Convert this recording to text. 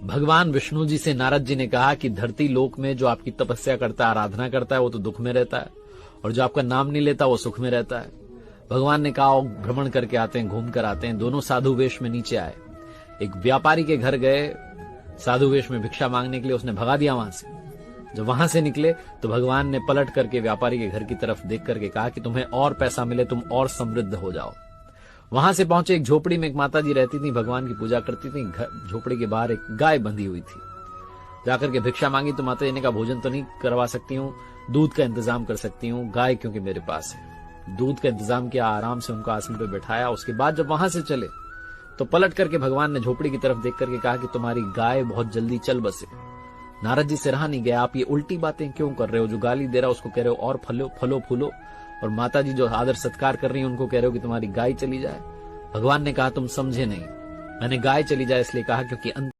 भगवान विष्णु जी से नारद जी ने कहा कि धरती लोक में जो आपकी तपस्या करता है, आराधना करता है, वो तो दुख में रहता है, और जो आपका नाम नहीं लेता वो सुख में रहता है। भगवान ने कहा भ्रमण करके आते हैं, घूम कर आते हैं। दोनों साधु वेश में नीचे आए, एक व्यापारी के घर गए साधु वेश में भिक्षा मांगने के लिए, उसने भगा दिया वहां से। जब वहां से निकले तो भगवान ने पलट करके व्यापारी के घर की तरफ देख करके कहा कि तुम्हें और पैसा मिले, तुम और समृद्ध हो जाओ। वहां से पहुंचे एक झोपड़ी में, एक माता जी रहती थी, भगवान की पूजा करती थी। झोपड़ी के बाहर एक गाय बंधी हुई थी। जाकर के भिक्षा मांगी तो माता जी ने कहा भोजन तो नहीं करवा सकती हूँ, दूध का इंतजाम कर सकती हूँ, गाय क्योंकि मेरे पास है। दूध का इंतजाम किया, आराम से उनको आसन पे बैठाया। उसके बाद जब वहां से चले तो पलट करके भगवान ने झोपड़ी की तरफ देख करके कहा कि तुम्हारी गाय बहुत जल्दी चल बसे। नारद जी से रहा नहीं गया, आप ये उल्टी बातें क्यों कर रहे हो? जो गाली दे रहा है उसको कह रहे हो और फलो फूलो, और माता जी जो आदर सत्कार कर रही है उनको कह रहे हो कि तुम्हारी गाय चली जाए। भगवान ने कहा तुम समझे नहीं, मैंने गाय चली जाए इसलिए कहा क्योंकि